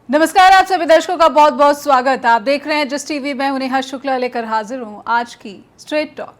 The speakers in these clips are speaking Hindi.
नमस्कार, आप सभी दर्शकों का बहुत बहुत स्वागत। आप देख रहे हैं जिस टीवी। मैं नेहा शुक्ला लेकर हाजिर हूं आज की स्ट्रेट टॉक।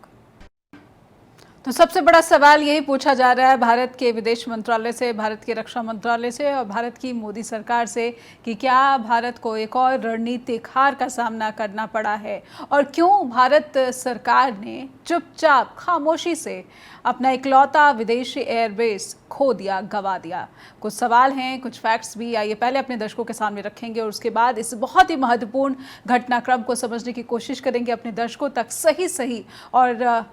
तो सबसे बड़ा सवाल यही पूछा जा रहा है भारत के विदेश मंत्रालय से, भारत के रक्षा मंत्रालय से और भारत की मोदी सरकार से कि क्या भारत को एक और रणनीतिक हार का सामना करना पड़ा है और क्यों भारत सरकार ने चुपचाप खामोशी से अपना इकलौता विदेशी एयरबेस खो दिया, गवा दिया। कुछ सवाल हैं, कुछ फैक्ट्स भी आइए पहले अपने दर्शकों के सामने रखेंगे और उसके बाद इस बहुत ही महत्वपूर्ण घटनाक्रम को समझने की कोशिश करेंगे, अपने दर्शकों तक सही और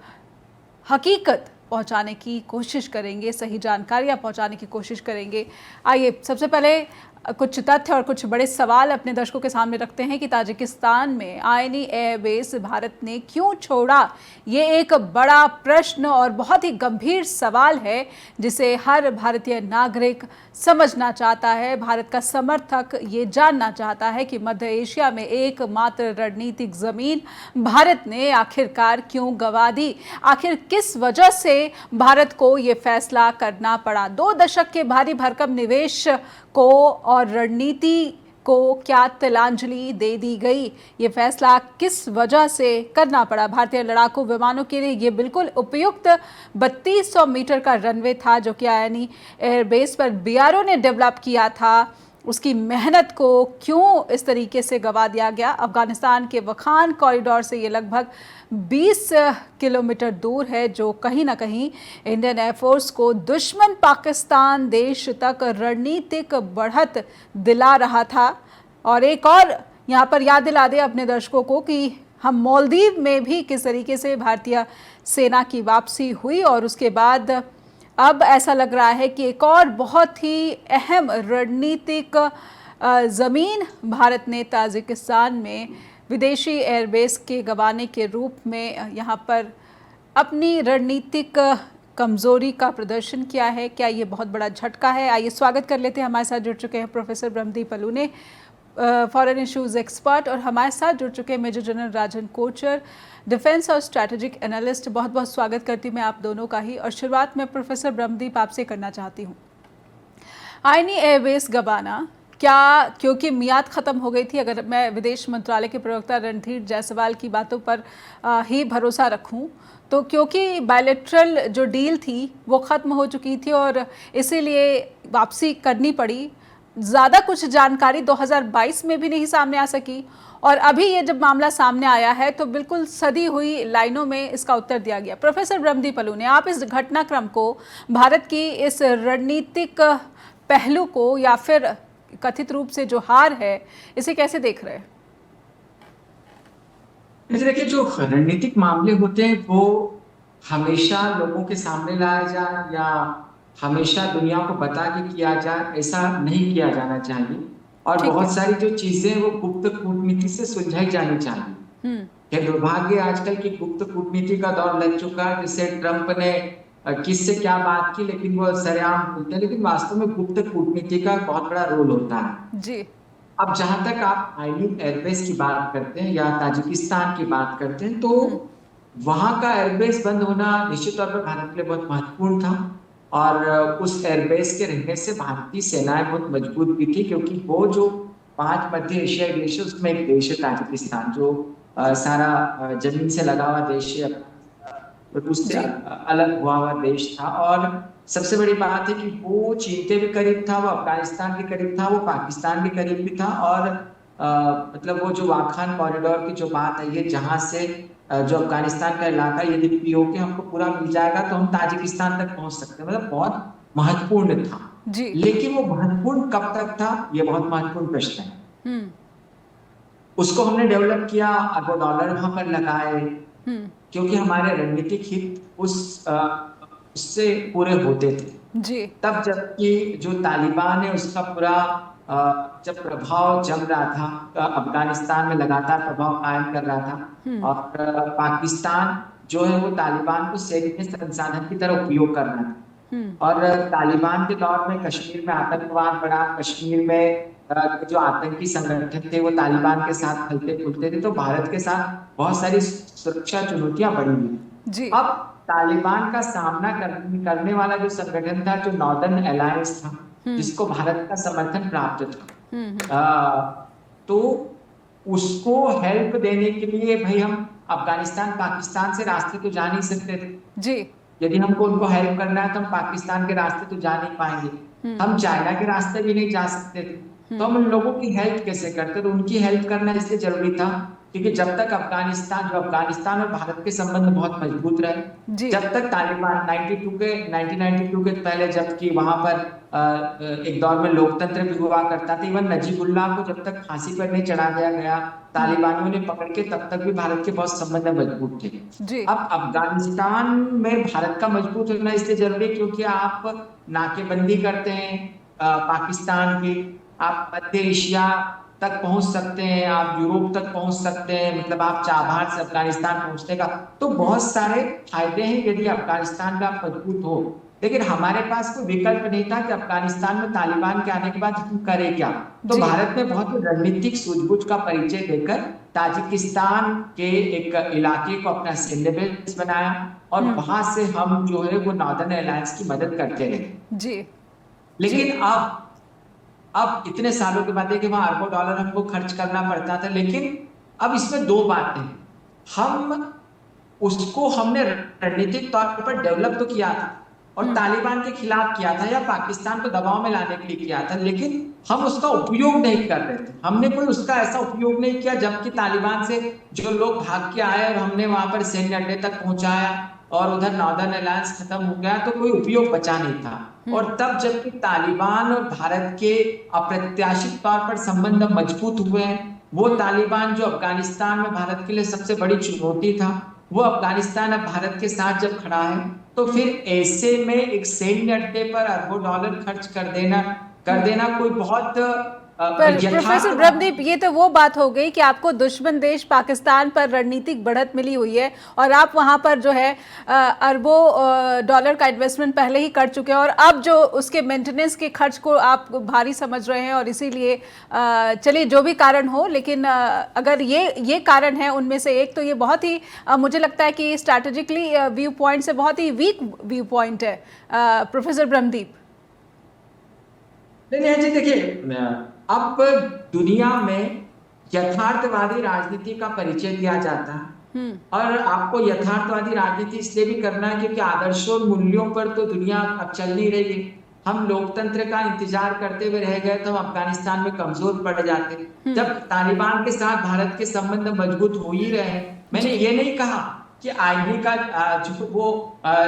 हकीकत पहुंचाने की कोशिश करेंगे, सही जानकारियां पहुंचाने की कोशिश करेंगे। आइए सबसे पहले कुछ तथ्य और कुछ बड़े सवाल अपने दर्शकों के सामने रखते हैं कि ताजिकिस्तान में आयनी एयरबेस भारत ने क्यों छोड़ा। ये एक बड़ा प्रश्न और बहुत ही गंभीर सवाल है जिसे हर भारतीय नागरिक समझना चाहता है। भारत का समर्थक ये जानना चाहता है कि मध्य एशिया में एकमात्र रणनीतिक जमीन भारत ने आखिरकार क्यों गंवा दी। आखिर किस वजह से भारत को ये फैसला करना पड़ा। 2 दशक के भारी भरकम निवेश को और रणनीति को क्या तिलांजलि दे दी गई। ये फैसला किस वजह से करना पड़ा। भारतीय लड़ाकू विमानों के लिए ये बिल्कुल उपयुक्त 3200 मीटर का रनवे था जो कि आयनी एयरबेस पर बीआरओ ने डेवलप किया था। उसकी मेहनत को क्यों इस तरीके से गंवा दिया गया। अफगानिस्तान के वखान कॉरिडोर से ये लगभग 20 किलोमीटर दूर है जो कहीं ना कहीं इंडियन एयरफोर्स को दुश्मन पाकिस्तान देश तक रणनीतिक बढ़त दिला रहा था। और एक और यहाँ पर याद दिला दे अपने दर्शकों को कि हम मालदीव में भी किस तरीके से भारतीय सेना की वापसी हुई और उसके बाद अब ऐसा लग रहा है कि एक और बहुत ही अहम रणनीतिक ज़मीन भारत ने ताजिकिस्तान में विदेशी एयरबेस के गंवाने के रूप में यहाँ पर अपनी रणनीतिक कमज़ोरी का प्रदर्शन किया है। क्या ये बहुत बड़ा झटका है। आइए स्वागत कर लेते हैं। हमारे साथ जुड़ चुके हैं professor Brahmadeep Alune, foreign issues expert, और हमारे साथ जुड़ चुके हैं major general Rajan Kochar, defence और स्ट्रैटेजिक एनालिस्ट। बहुत बहुत स्वागत करती हूँ मैं आप दोनों का ही। और शुरुआत में प्रोफेसर ब्रह्मदीप आपसे करना चाहती हूँ। आयनी एयरबेस गंवाना क्या क्योंकि मियाद ख़त्म हो गई थी, अगर मैं विदेश मंत्रालय के प्रवक्ता रणधीर जायसवाल की बातों पर ही भरोसा रखूं, तो क्योंकि बायलैटरल जो डील थी वो ख़त्म हो चुकी थी और इसीलिए वापसी करनी पड़ी। ज़्यादा कुछ जानकारी 2022 में भी नहीं सामने आ सकी और अभी ये जब मामला सामने आया है तो बिल्कुल सदी हुई लाइनों में इसका उत्तर दिया गया। प्रोफेसर ब्रह्मदीप अलू ने, आप इस घटनाक्रम को, भारत की इस रणनीतिक पहलू को या फिर कथित रूप से जो हार है, इसे कैसे देख रहे हैं? देखिए, जो रणनीतिक मामले होते हैं वो हमेशा लोगों के सामने लाया जाए या हमेशा दुनिया को बता के किया जाए, ऐसा नहीं किया जाना चाहिए। और बहुत सारी जो चीजें वो गुप्त कूटनीति से सुलझाई जानी चाहिए। ये दुर्भाग्य आजकल की गुप्त कूटनीति का दौर लग चुका है, जिसे ट्रंप ने किससे क्या बात की लेकिन वो सरेआम बोलते हैं, लेकिन वास्तव में गुप्त कूटनीति का बहुत बड़ा रोल होता है जी। अब जहां तक आप आयनी एयरबेस की बात करते हैं या ताजिकिस्तान की बात करते हैं, तो वहां का एयरबेस बंद होना निश्चित तौर पर भारत के लिए बहुत महत्वपूर्ण था। और उस एयरबेस के रहने से भारतीय सेनाएं बहुत मजबूत भी थी, क्योंकि वो जो 5 मध्य एशियाई देश है उसमें एक देश है ताजिकिस्तान, जो सारा जमीन से लगा हुआ देश है, उससे अलग हुआ देश था। और सबसे बड़ी बात है कि वो चीन के भी करीब था, वो अफगानिस्तान के करीब था, वो पाकिस्तान के करीब भी था। और मतलब वो जो वाखान कॉरिडोर की जो बात है, ये जहां से जो अफगानिस्तान का इलाका यदि पीओके हमको पूरा मिल जाएगा तो हम ताजिकिस्तान तक पहुंच सकते हैं, मतलब बहुत महत्वपूर्ण था जी। लेकिन वो महत्वपूर्ण कब तक था, ये बहुत महत्वपूर्ण प्रश्न है। उसको हमने डेवलप किया, अरबों डॉलर वहां पर लगाए, क्योंकि हमारे रणनीतिक हित उससे पूरे होते थे जी। तब जबकि जो तालिबान है उसका पूरा जब प्रभाव जम रहा था, अफगानिस्तान में लगातार प्रभाव कायम कर रहा था, और पाकिस्तान जो है वो तालिबान को सैन्य संसाधन की तरह उपयोग कर रहा था। और तालिबान के दौर में कश्मीर में आतंकवाद बढ़ा, कश्मीर में जो आतंकी संगठन थे वो तालिबान के साथ फलते फूलते थे, तो भारत के साथ बहुत सारी सुरक्षा चुनौतियां बढ़ी हुई। अब तालिबान का सामना करने वाला जो संगठन था, जो नॉर्दर्न अलायंस था, जिसको भारत का समर्थन प्राप्त था, तो उसको हेल्प देने के लिए भाई हम अफगानिस्तान पाकिस्तान से रास्ते तो जा नहीं सकते थे। जी। यदि हमको उनको हेल्प करना है तो हम पाकिस्तान के रास्ते तो जा नहीं पाएंगे, हम चाइना के रास्ते भी नहीं जा सकते थे। तो हम उन लोगों की हेल्प कैसे करते, तो उनकी हेल्प करना इसलिए जरूरी था क्योंकि जब तक अफगानिस्तान और भारत के संबंध बहुत मजबूत रहे, जी। जब तक तालिबान 1992 के पहले जबकि वहां पर एक दौर में लोकतंत्र भी हुआ करता था, इवन नजीबुल्लाह को जब तक फांसी पर नहीं चढ़ा दिया गया, तालिबानियों ने पकड़ के, तब तक भी भारत के बहुत संबंध मजबूत थे। जी। अब अफगानिस्तान में भारत का मजबूत होना इसलिए जरूरी है क्योंकि आप नाकेबंदी करते हैं पाकिस्तान की, आप मध्य एशिया तक पहुंच सकते हैं, आप यूरोप तक पहुंच सकते हैं, मतलब आप चाबहार से अफगानिस्तान पहुंचने का तो बहुत सारे फायदे हैं यदि अफगानिस्तान में आप मजबूत हो। लेकिन हमारे पास कोई विकल्प नहीं था कि अफगानिस्तान में तालिबान के आने के बाद हम करें क्या। तो भारत ने बहुत ही रणनीतिक सूझबूझ का परिचय देकर ताजिकिस्तान के एक इलाके को अपना सैन्य बेस बनाया और वहां से हम जो है वो नॉर्दर्न अलायंस की मदद करते रहे। जी। लेकिन अब इतने सालों के बाद कि वहां अरबों डॉलर हमको खर्च करना पड़ता था, लेकिन अब इसमें दो बातें हैं। हम उसको हमने रणनीतिक तौर पर डेवलप तो किया था और तालिबान के खिलाफ किया था या पाकिस्तान को दबाव में लाने के लिए किया था, लेकिन हम उसका उपयोग नहीं कर रहे थे। हमने कोई उसका ऐसा उपयोग नहीं किया जबकि तालिबान से जो लोग भाग के आए और हमने वहां पर सैन्य अड्डे तक पहुंचाया और उधर नॉर्दर्न अलायंस खत्म हो गया तो कोई उपयोग बचा नहीं था। और तब जबकि तालिबान और भारत के अप्रत्याशित तौर पर संबंध मजबूत हुए हैं, वो तालिबान जो अफगानिस्तान में भारत के लिए सबसे बड़ी चुनौती था, वो अफगानिस्तान अब भारत के साथ जब खड़ा है तो फिर ऐसे में एक सैन्य अड्डे पर अरबों डॉलर खर्च कर देना कोई बहुत पर प्रोफेसर ब्रह्मदीप, ये तो वो बात हो गई कि आपको दुश्मन देश पाकिस्तान पर रणनीतिक बढ़त मिली हुई है और आप वहां पर जो है अरबों डॉलर का इन्वेस्टमेंट पहले ही कर चुके हैं और अब जो उसके मेंटेनेंस के खर्च को आप भारी समझ रहे हैं और इसीलिए चलिए जो भी कारण हो, लेकिन अगर ये कारण है उनमें से एक, तो ये बहुत ही मुझे लगता है कि स्ट्रैटेजिकली व्यू पॉइंट से बहुत ही वीक व्यू पॉइंट है। प्रोफेसर ब्रह्मदीप। नहीं जी, देखिए अब दुनिया में यथार्थवादी राजनीति का परिचय दिया जाता है और आपको यथार्थवादी राजनीति इसलिए भी करना है क्योंकि आदर्शों और मूल्यों पर तो दुनिया अब चल नहीं रही है। हम लोकतंत्र का इंतजार करते हुए रह गए तो हम अफगानिस्तान में कमजोर पड़ जाते। जब तालिबान के साथ भारत के संबंध मजबूत हो ही रहे हैं, मैंने ये नहीं कहा कि आईबी का जो वो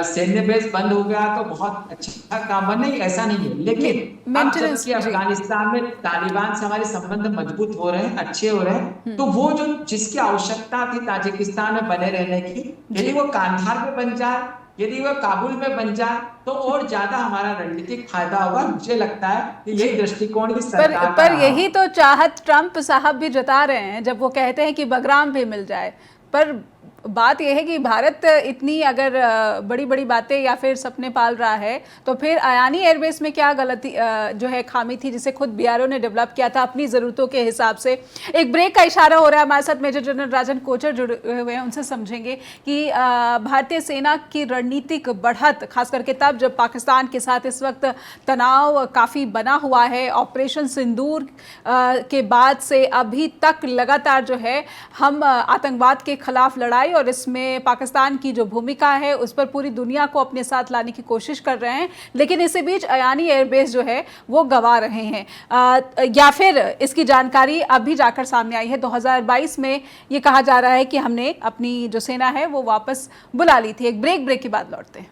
सैन्य बेस बंद हो गया तो बहुत अच्छा काम, नहीं ऐसा नहीं है, लेकिन अब जबकि अफगानिस्तान में तालिबान से हमारे संबंध मजबूत हो रहे हैं, अच्छे हो रहे हैं, तो वो जो जिसकी आवश्यकता थी ताजिकिस्तान में बने रहने की, यदि वो कांधार में बन जाए, यदि वो काबुल में बन जाए तो और ज्यादा हमारा रणनीतिक फायदा होगा। मुझे लगता है कि यही दृष्टिकोण की सरकार पर यही तो चाहत ट्रंप साहब भी जता रहे हैं जब वो कहते हैं कि बगराम भी मिल जाए। पर बात यह है कि भारत इतनी अगर बड़ी बड़ी बातें या फिर सपने पाल रहा है तो फिर अयानी एयरबेस में क्या गलती जो है खामी थी जिसे खुद बीआरओ ने डेवलप किया था अपनी ज़रूरतों के हिसाब से। एक ब्रेक का इशारा हो रहा है, हमारे साथ मेजर जनरल राजन कोचर जुड़े हुए हैं, उनसे समझेंगे कि भारतीय सेना की रणनीतिक बढ़त खास करके तब जब पाकिस्तान के साथ इस वक्त तनाव काफ़ी बना हुआ है, ऑपरेशन सिंदूर के बाद से अभी तक लगातार जो है हम आतंकवाद के खिलाफ लड़ाई और इसमें पाकिस्तान की जो भूमिका है उस पर पूरी दुनिया को अपने साथ लाने की कोशिश कर रहे हैं, लेकिन इसी बीच अयानी एयरबेस जो है वो गंवा रहे हैं या फिर इसकी जानकारी अभी जाकर सामने आई है। 2022 में ये कहा जा रहा है कि हमने अपनी जो सेना है वो वापस बुला ली थी। एक ब्रेक के बाद लौटते हैं।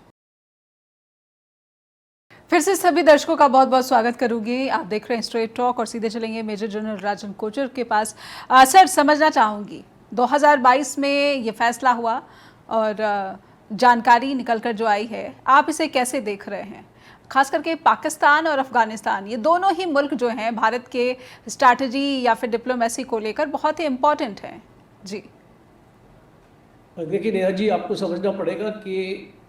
फिर से सभी दर्शकों का बहुत बहुत स्वागत करूंगी। आप देख रहे हैं स्ट्रेट टॉक और सीधे चलेंगे मेजर जनरल राजन कोचर के पास। सर, समझना चाहूँगी 2022 में ये फैसला हुआ और जानकारी निकलकर जो आई है, आप इसे कैसे देख रहे हैं? खास करके पाकिस्तान और अफगानिस्तान, ये दोनों ही मुल्क जो हैं भारत के स्ट्रैटेजी या फिर डिप्लोमेसी को लेकर बहुत ही इम्पोर्टेंट हैं। जी देखिए नेहा जी, आपको समझना पड़ेगा कि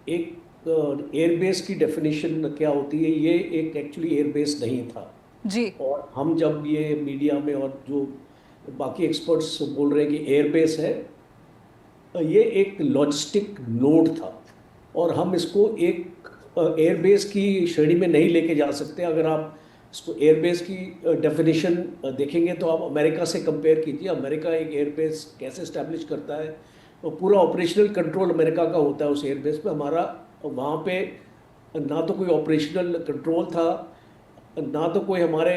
एक एयरबेस की डेफिनेशन क्या होती है। ये एक एक्चुअली एयरबेस नहीं था जी। और हम जब ये मीडिया में और जो बाकी एक्सपर्ट्स बोल रहे हैं कि एयरबेस है, ये एक लॉजिस्टिक नोड था और हम इसको एक एयरबेस की श्रेणी में नहीं लेके जा सकते। अगर आप इसको एयरबेस की डेफिनेशन देखेंगे तो आप अमेरिका से कंपेयर कीजिए, अमेरिका एक एयरबेस कैसे इस्टेब्लिश करता है, तो पूरा ऑपरेशनल कंट्रोल अमेरिका का होता है उस एयरबेस पे। हमारा वहाँ पे ना तो कोई ऑपरेशनल कंट्रोल था, ना तो कोई हमारे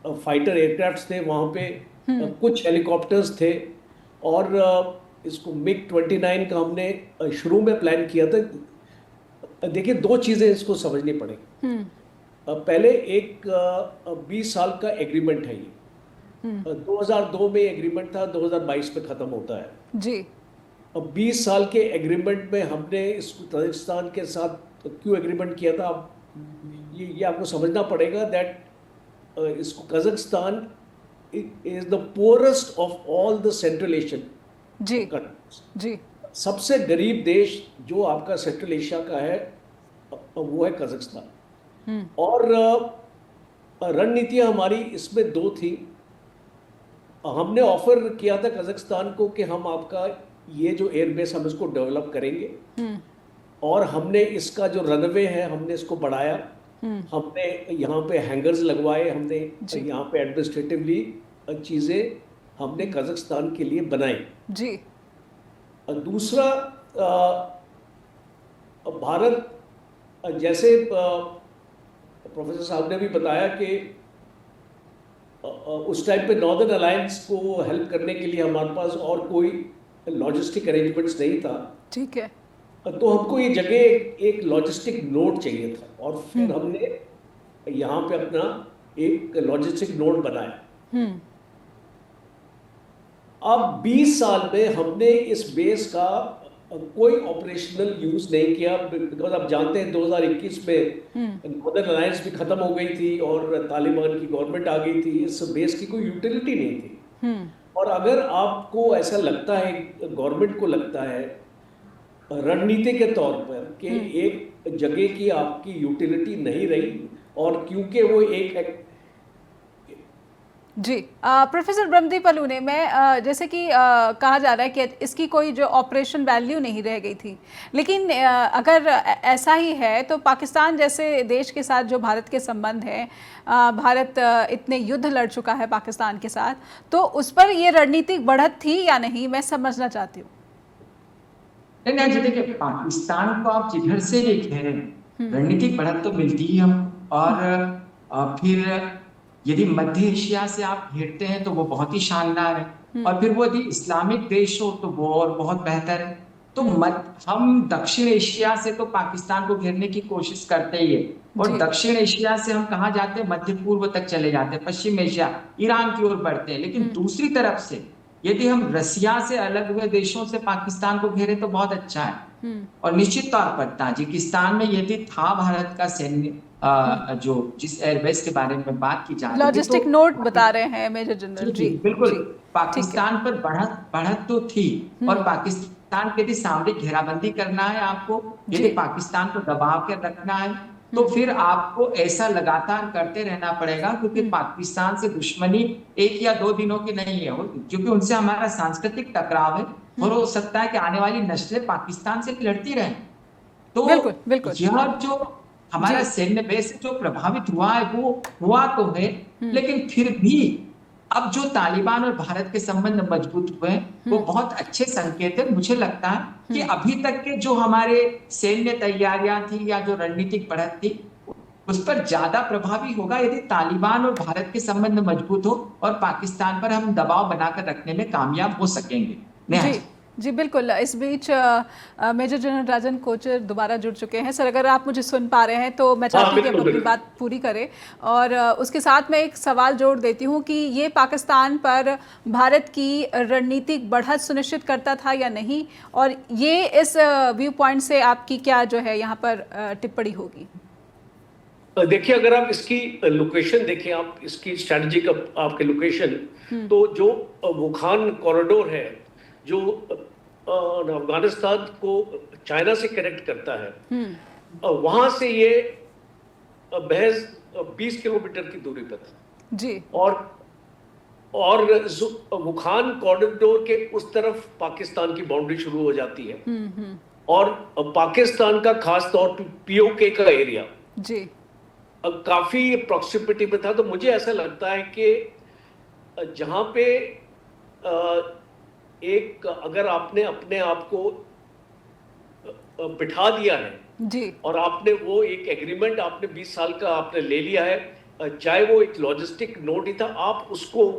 फाइटर एयरक्राफ्ट थे वहाँ पे, कुछ हेलीकॉप्टर्स थे। और इसको MiG-29 का हमने शुरू में प्लान किया था। देखिए, दो चीज़ें इसको समझनी पड़ेगी। पहले एक 20 साल का एग्रीमेंट है ये। 2002 में एग्रीमेंट था, 2022 में ख़त्म होता है जी। अब 20 साल के एग्रीमेंट में हमने इसको ताजिकिस्तान के साथ क्यों एग्रीमेंट किया था, ये आपको समझना पड़ेगा दैट इसको Kazakhstan is the poorest of all the Central Asian जी कंट्रीज। जी। सबसे गरीब देश जो आपका सेंट्रल एशिया का है वो है कजाकिस्तान। और रणनीतियां हमारी इसमें दो थी। हमने ऑफर किया था कजाकिस्तान को कि हम आपका ये जो एयरबेस हम इसको डेवलप करेंगे, और हमने इसका जो रनवे है हमने इसको बढ़ाया, हमने यहाँ पे हैंगर्स लगवाए, हमने यहाँ पे एडमिनिस्ट्रेटिवली चीज़ें हमने कजाकिस्तान के लिए बनाई जी। दूसरा, भारत जैसे प्रोफेसर साहब ने भी बताया कि उस टाइम पे नॉर्दर्न अलायंस को हेल्प करने के लिए हमारे पास और कोई लॉजिस्टिक अरेंजमेंट्स नहीं था। ठीक है। तो हमको ये जगह एक लॉजिस्टिक नोड चाहिए था, और फिर हमने यहाँ पे अपना एक लॉजिस्टिक नोड बनाया। अब 20 साल में हमने इस बेस का कोई ऑपरेशनल यूज नहीं किया, बिकॉज आप जानते हैं 2021 में नॉर्दर्न अलायंस भी खत्म हो गई थी और तालिबान की गवर्नमेंट आ गई थी। इस बेस की कोई यूटिलिटी नहीं थी। और अगर आपको ऐसा लगता है, गवर्नमेंट को लगता है रणनीति के तौर पर कि एक जगह की आपकी यूटिलिटी नहीं रही, और क्योंकि वो एक जी, प्रोफेसर ब्रह्मदीप अलूने, मैं जैसे कि कहा जा रहा है कि इसकी कोई जो ऑपरेशन वैल्यू नहीं रह गई थी, लेकिन अगर ऐसा ही है तो पाकिस्तान जैसे देश के साथ जो भारत के संबंध हैं, भारत इतने युद्ध लड़ चुका है पाकिस्तान के साथ, तो उस पर ये रणनीतिक बढ़त थी या नहीं, मैं समझना चाहती हूँ। नहीं जी, देखिए, पाकिस्तान को आप जिधर से भी घेरें रणनीतिक बढ़त तो मिलती ही हम। और फिर यदि मध्य एशिया से आप घेरते हैं तो वो बहुत ही शानदार है, और फिर वो यदि इस्लामिक देश हो तो वो और बहुत बेहतर है। तो हम दक्षिण एशिया से तो पाकिस्तान को घेरने की कोशिश करते ही है, और दक्षिण एशिया से हम कहाँ जाते हैं, मध्य पूर्व तक चले जाते हैं, पश्चिम एशिया, ईरान की ओर बढ़ते हैं। लेकिन दूसरी तरफ से यदि हम रसिया से अलग हुए देशों से पाकिस्तान को घेरे तो बहुत अच्छा है। और निश्चित तौर पर ताजिकिस्तान में यदि था भारत का सैन्य जो जिस एयरबेस के बारे में बात की जा रही है, लॉजिस्टिक नोट बता रहे हैं मेजर जनरल जी। बिल्कुल, पाकिस्तान पर बढ़त तो थी, और पाकिस्तान के यदि सामरिक घेराबंदी करना है आपको, यदि पाकिस्तान को दबाव के रखना है, तो फिर आपको ऐसा लगातार करते रहना पड़ेगा, क्योंकि पाकिस्तान से दुश्मनी 1 या 2 दिनों की नहीं है, क्योंकि उनसे हमारा सांस्कृतिक टकराव है, और हो सकता है कि आने वाली नस्लें पाकिस्तान से लड़ती रहें। तो बिल्कुल। यह जो हमारा सैन्य बेस जो प्रभावित हुआ है वो हुआ तो है, लेकिन फिर भी अब जो तालिबान और भारत के संबंध मजबूत हुए वो बहुत अच्छे संकेत है। मुझे लगता है कि अभी तक के जो हमारे सैन्य तैयारियां थी या जो रणनीतिक बढ़त थी, उस पर ज्यादा प्रभावी होगा यदि तालिबान और भारत के संबंध मजबूत हो और पाकिस्तान पर हम दबाव बनाकर रखने में कामयाब हो सकेंगे। जी बिल्कुल। इस बीच मेजर जनरल राजन कोचर दोबारा जुड़ चुके हैं। सर, अगर आप मुझे सुन पा रहे हैं तो मैं चाहती हूँ कि आप अपनी बात पूरी करें, और उसके साथ मैं एक सवाल जोड़ देती हूँ कि ये पाकिस्तान पर भारत की रणनीतिक बढ़त सुनिश्चित करता था या नहीं, और ये इस व्यू पॉइंट से आपकी क्या जो है यहाँ पर टिप्पणी होगी? देखिए, अगर आप इसकी लोकेशन देखें, आप इसकी स्ट्रैटेजिक आपके लोकेशन, तो जो वुखान कॉरिडोर है जो अफगानिस्तान को चाइना से कनेक्ट करता है, वहां से ये महज 20 किलोमीटर की दूरी पर था जी। और वुखान कॉरिडोर के उस तरफ पाकिस्तान की बाउंड्री शुरू हो जाती है, और पाकिस्तान का खास तौर पर POK का एरिया जी काफी प्रॉक्सिमिटी में था, तो मुझे ऐसा लगता है कि जहां पे एक अगर आपने अपने आप को बिठा दिया है जी और आपने वो एक एग्रीमेंट आपने 20 साल का आपने ले लिया है, चाहे वो एक लॉजिस्टिक नोट ही था, आप उसको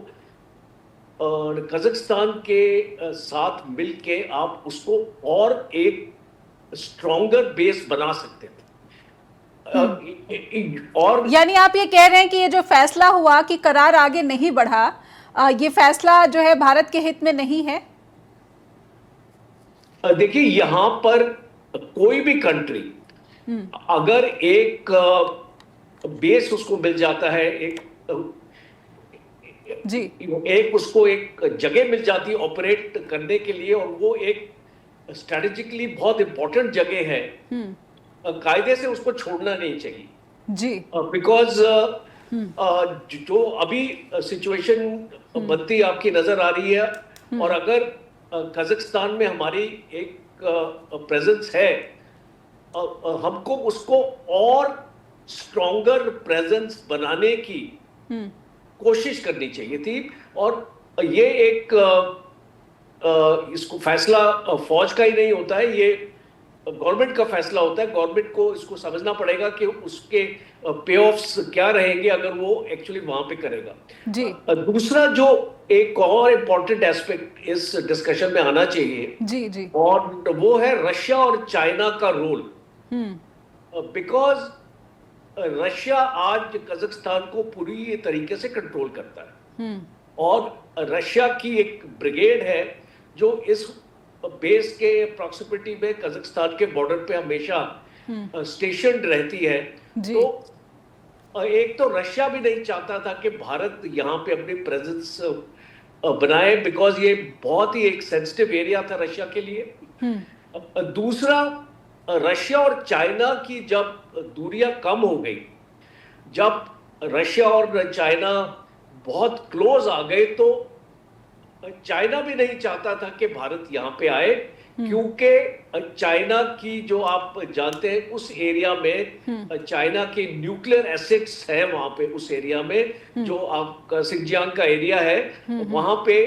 कजाकिस्तान के साथ मिलके आप उसको और एक स्ट्रॉन्गर बेस बना सकते थे। और यानी आप ये कह रहे हैं कि ये जो फैसला हुआ कि करार आगे नहीं बढ़ा, ये फैसला जो है भारत के हित में नहीं है? देखिए, यहां पर कोई भी कंट्री अगर एक बेस उसको मिल जाता है, जी एक उसको एक जगह मिल जाती है ऑपरेट करने के लिए, और वो एक स्ट्रेटेजिकली बहुत इंपॉर्टेंट जगह है, कायदे से उसको छोड़ना नहीं चाहिए। जी बिकॉज जो अभी सिचुएशन बनती आपकी नजर आ रही है, और अगर कजाकिस्तान में हमारी एक प्रेजेंस है, हमको उसको और स्ट्रॉन्गर प्रेजेंस बनाने की कोशिश करनी चाहिए थी। और ये एक इसको फैसला फौज का ही नहीं होता है, ये गवर्नमेंट का फैसला होता है। गवर्नमेंट को इसको समझना पड़ेगा कि उसके पे ऑफ्स क्या रहेंगे अगर वो एक्चुअली वहां पे करेगा। जी दूसरा जो एक और इम्पोर्टेंट एस्पेक्ट इस डिस्कशन में आना चाहिए, जी जी और वो है रशिया और चाइना का रोल। बिकॉज रशिया आज कजाकिस्तान को पूरी तरीके से कंट्रोल करता है, और रशिया की एक ब्रिगेड है जो इस बेस के प्रॉक्सिमिटी में कजाकिस्तान के बॉर्डर पे हमेशा स्टेशनड रहती है। तो एक तो रशिया भी नहीं चाहता था कि भारत यहाँ पे अपनी प्रेजेंस बनाए, बिकॉज ये बहुत ही एक सेंसिटिव एरिया था रशिया के लिए। दूसरा, रशिया और चाइना की जब दूरियां कम हो गई, जब रशिया और चाइना बहुत क्लोज आ गए, तो चाइना भी नहीं चाहता था कि भारत यहाँ पे आए, क्योंकि चाइना की जो आप जानते हैं उस एरिया में चाइना के न्यूक्लियर एसेट्स है वहां पे, उस एरिया में जो आपका सिंजियांग का एरिया है, वहां पे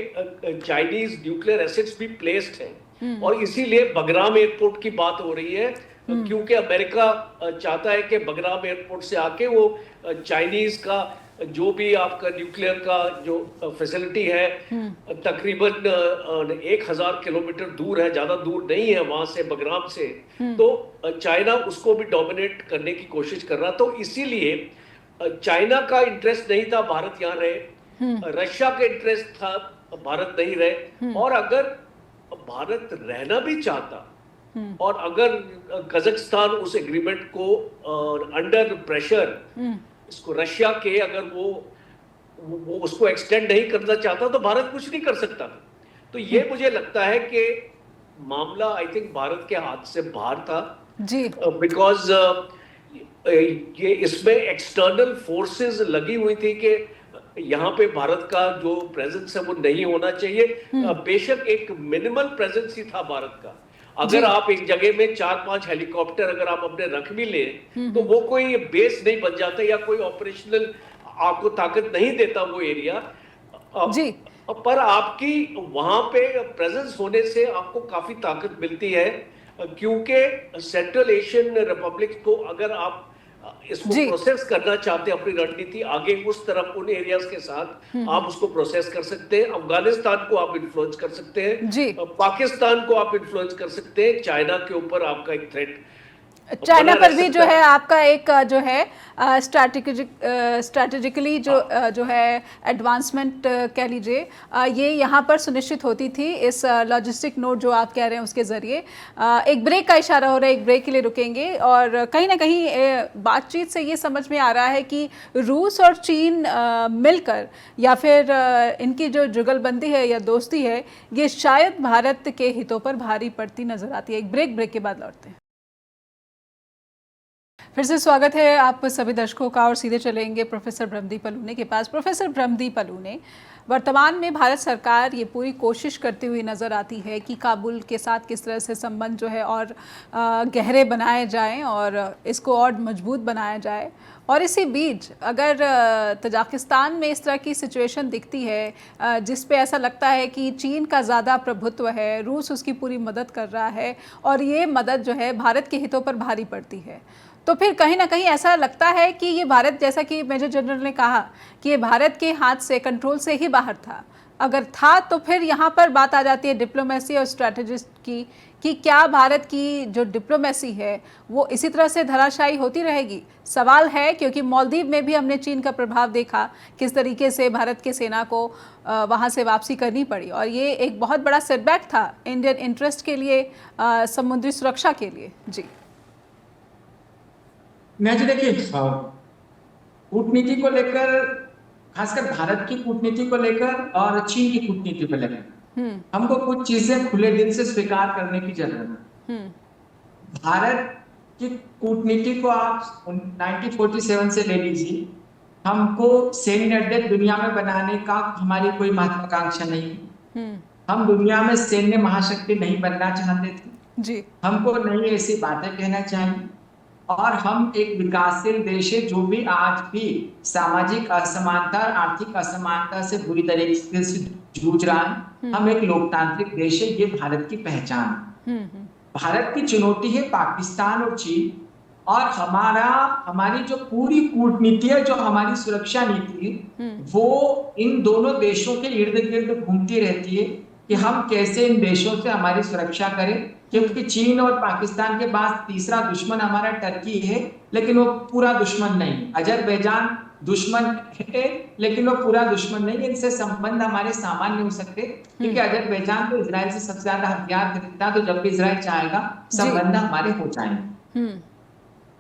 चाइनीज न्यूक्लियर एसेट्स भी प्लेस्ड हैं। और इसीलिए बगराम एयरपोर्ट की बात हो रही है, क्योंकि अमेरिका चाहता है कि बगराम एयरपोर्ट से आके वो चाइनीज का जो भी आपका न्यूक्लियर का जो फैसिलिटी है, तकरीबन 1000 किलोमीटर दूर है, ज्यादा दूर नहीं है वहां से, बगराम से, तो चाइना उसको भी डोमिनेट करने की कोशिश कर रहा। तो इसीलिए चाइना का इंटरेस्ट नहीं था भारत यहाँ रहे, रशिया का इंटरेस्ट था भारत नहीं रहे। और अगर भारत रहना भी चाहता, और अगर कजाकिस्तान उस एग्रीमेंट को अंडर प्रेशर इसको रशिया के अगर वो उसको एक्सटेंड नहीं करना चाहता, तो भारत कुछ नहीं कर सकता। तो ये मुझे लगता है कि मामला आई थिंक भारत के हाथ से बाहर था जी, बिकॉज ये इसमें एक्सटर्नल फोर्सेस लगी हुई थी कि यहाँ पे भारत का जो प्रेजेंस है वो नहीं होना चाहिए। बेशक एक मिनिमल प्रेजेंस ही था भारत का। अगर आप एक जगह में 4-5 हेलीकॉप्टर अगर आप अपने रख भी ले, तो वो कोई बेस नहीं बन जाता, या कोई ऑपरेशनल आपको ताकत नहीं देता वो एरिया जी। पर आपकी वहां पे प्रेजेंस होने से आपको काफी ताकत मिलती है, क्योंकि सेंट्रल एशियन रिपब्लिक को अगर आप इसको प्रोसेस करना चाहते हैं अपनी रणनीति आगे उस तरफ उन एरियाज के साथ, आप उसको प्रोसेस कर सकते हैं। अफगानिस्तान को आप इन्फ्लुएंस कर सकते हैं, पाकिस्तान को आप इन्फ्लुएंस कर सकते हैं, चाइना के ऊपर आपका एक थ्रेट, चाइना पर भी जो है आपका एक जो है स्ट्रैटेजिकली जो है एडवांसमेंट कह लीजिए, ये यहाँ पर सुनिश्चित होती थी इस लॉजिस्टिक नोट जो आप कह रहे हैं उसके ज़रिए। एक ब्रेक का इशारा हो रहा है, एक ब्रेक के लिए रुकेंगे। और कहीं ना कहीं बातचीत से ये समझ में आ रहा है कि रूस और चीन मिलकर या फिर इनकी जो जुगलबंदी है या दोस्ती है, ये शायद भारत के हितों पर भारी पड़ती नज़र आती है। एक ब्रेक के बाद लौटते हैं। फिर से स्वागत है आप सभी दर्शकों का, और सीधे चलेंगे प्रोफेसर ब्रह्मदीप अल्लूने के पास। प्रोफेसर ब्रह्मदीप अल्लूने, वर्तमान में भारत सरकार ये पूरी कोशिश करती हुई नज़र आती है कि काबुल के साथ किस तरह से संबंध जो है और गहरे बनाए जाएं और इसको और मजबूत बनाया जाए। और इसी बीच अगर तजाकिस्तान में इस तरह की सिचुएशन दिखती है जिस पे ऐसा लगता है कि चीन का ज़्यादा प्रभुत्व है, रूस उसकी पूरी मदद कर रहा है और ये मदद जो है भारत के हितों पर भारी पड़ती है, तो फिर कहीं ना कहीं ऐसा लगता है कि ये भारत, जैसा कि मेजर जनरल ने कहा कि ये भारत के हाथ से, कंट्रोल से ही बाहर था, अगर था तो फिर यहाँ पर बात आ जाती है डिप्लोमेसी और स्ट्रैटेजिस्ट की कि क्या भारत की जो डिप्लोमेसी है वो इसी तरह से धराशायी होती रहेगी। सवाल है, क्योंकि मालदीव में भी हमने चीन का प्रभाव देखा, किस तरीके से भारत के सेना को वहाँ से वापसी करनी पड़ी और ये एक बहुत बड़ा सेटबैक था इंडियन इंटरेस्ट के लिए, समुद्री सुरक्षा के लिए। जी मैं जी देखिए, कूटनीति को लेकर, खासकर भारत की कूटनीति को लेकर और चीन की कूटनीति को लेकर हमको कुछ चीजें खुले दिल से स्वीकार करने की जरूरत है। भारत की कूटनीति को आप 1947 से ले लीजिए, हमको सैन्य अड्डे दुनिया में बनाने का हमारी कोई महत्वाकांक्षा नहीं। हम दुनिया में सैन्य महाशक्ति नहीं बनना चाहते थे जी। हमको नहीं ऐसी बातें कहना चाहिए, और हम एक विकासशील देश है जो भी आज भी सामाजिक असमानता और आर्थिक असमानता से बुरी तरीके से जूझ रहा है। हम एक लोकतांत्रिक देश है, ये भारत की पहचान है। भारत की चुनौती है पाकिस्तान और चीन, और हमारी जो पूरी कूटनीति है, जो हमारी सुरक्षा नीति है, वो इन दोनों देशों के इर्द गिर्द घूमती रहती है कि हम कैसे इन देशों से हमारी सुरक्षा करें। क्योंकि चीन और पाकिस्तान के बाद तीसरा दुश्मन हमारा टर्की है, लेकिन वो पूरा दुश्मन नहीं। अजरबैजान दुश्मन है, लेकिन वो पूरा दुश्मन नहीं। इनसे संबंध हमारे सामान्य हो सकते, क्योंकि अजरबैजान तो इजराइल से सबसे ज्यादा हथियार खरीदता, तो जब भी इजराइल चाहेगा संबंध हमारे हो जाएंगे।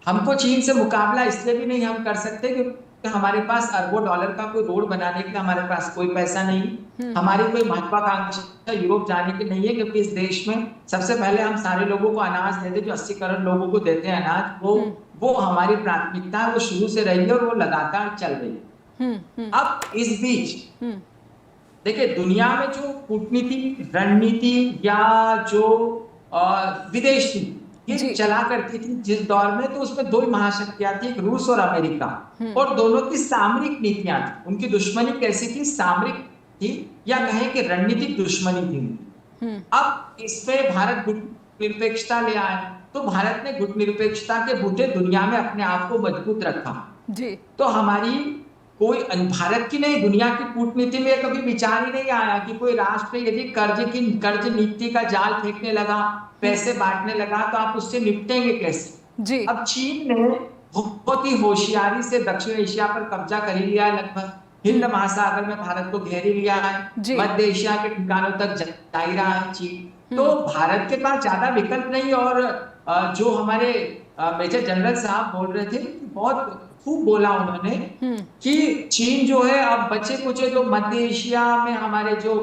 हमको चीन से मुकाबला इसलिए भी नहीं हम कर सकते क्योंकि हमारे पास अरबों डॉलर का कोई रोड बनाने के लिए हमारे पास कोई पैसा नहीं। हमारी कोई महत्वाकांक्षा यूरोप जाने की नहीं है, क्योंकि इस देश में सबसे पहले हम सारे लोगों को अनाज देते, जो 80 करोड़ लोगों को देते हैं अनाज, वो हमारी प्राथमिकता है, वो शुरू से रही है और वो लगातार चल रही है। अब इस बीच देखिए, दुनिया में जो कूटनीति, रणनीति या जो विदेश नीति ये चला करती थी जिस दौर में, तो उसमें दो महाशक्तियां थी, रूस और अमेरिका, और दोनों की सामरिक नीतियां थी। उनकी दुश्मनी कैसी थी? सामरिक थी, या कहें कि रणनीतिक दुश्मनी थी। अब इसमें भारत गुटनिरपेक्षता ले आया, तो भारत ने गुटनिरपेक्षता के बूते दुनिया में अपने आप को मजबूत रखा जी। तो हमारी कोई भारत की नहीं, दुनिया की कूटनीति में कभी विचार ही नहीं आया कि कोई राष्ट्र यदि कर्ज नीति का जाल फेंकने लगा, पैसे बांटने लगा, तो आप उससे निपटेंगे कैसे जी। अब चीन ने बहुत ही होशियारी से दक्षिण एशिया पर कब्जा कर ही लिया है, लगभग हिंद महासागर में भारत को घेर लिया है, मध्य एशिया के ठिकानों तक जा ही रहा है चीन। तो भारत के पास ज्यादा विकल्प नहीं। और जो हमारे मेजर जनरल साहब बोल रहे थे, बहुत खूब बोला उन्होंने कि चीन जो है अब बचे कुचे जो मध्य एशिया में हमारे जो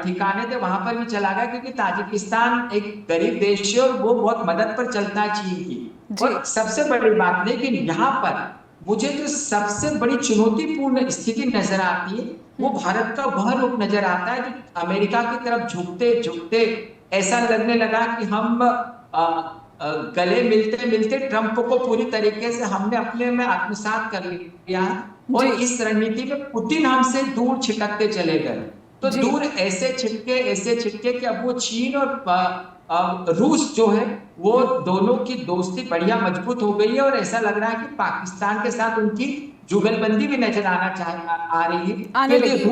ठिकाने थे वहां पर भी चला गया, क्योंकि ताजिकिस्तान एक गरीब देश है और वो बहुत मदद पर चलता है चीन की। और सबसे बड़ी बात, लेकिन यहाँ पर मुझे जो सबसे बड़ी चुनौतीपूर्ण स्थिति नजर आती है, वो भारत का वह रूप नजर आता है जो अमेरिका की तरफ झुकते झुकते ऐसा लगने लगा कि हम गले मिलते मिलते ट्रंप को पूरी तरीके से हमने अपने में आत्मसात कर लिया, और इस रणनीति में पुतिन हमसे दूर छिटकते चले गए। तो दूर ऐसे छिटके कि अब वो चीन और रूस जो है वो दोनों की दोस्ती बढ़िया मजबूत हो गई है, और ऐसा लग रहा है कि पाकिस्तान के साथ उनकी जुगलबंदी भी नजर आ रही है। यदि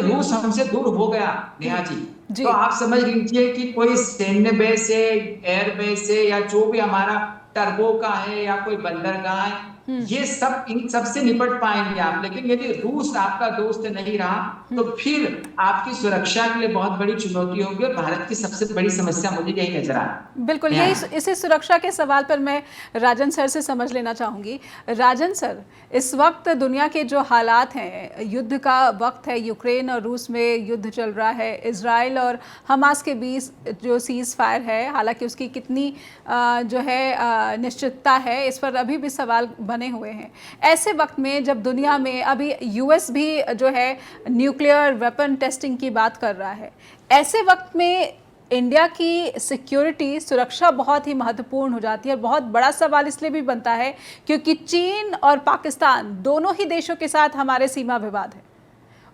रूस हमसे दूर हो गया नेहा जी, तो आप समझ लीजिए कि कोई सैन्य बेस है, एयर बेस है, या जो भी हमारा टर्बो का है या कोई बंदरगाह है, ये सब इन सब से निपट पाएंगे आप। लेकिन यदि रूस आपका दोस्त नहीं रहा, तो फिर आपकी सुरक्षा के लिए बहुत बड़ी चुनौती होगी, और भारत की सबसे बड़ी समस्या मुझे यही नजर आ रहा है। बिल्कुल, यही इसी सुरक्षा के सवाल पर मैं राजन सर से समझ लेना चाहूंगी। राजन सर, इस वक्त दुनिया के जो हालात हैं, युद्ध का वक्त है, यूक्रेन और रूस में युद्ध चल रहा है, इजराइल और हमास के बीच जो सीज फायर है, हालांकि उसकी कितनी जो है निश्चितता है, इस पर अभी भी सवाल बने हुए हैं। ऐसे वक्त में जब दुनिया में अभी यूएस भी जो है न्यूक्लियर वेपन टेस्टिंग की बात कर रहा है, ऐसे वक्त में इंडिया की सिक्योरिटी सुरक्षा बहुत ही महत्वपूर्ण हो जाती है। और बहुत बड़ा सवाल इसलिए भी बनता है क्योंकि चीन और पाकिस्तान दोनों ही देशों के साथ हमारे सीमा विवाद है,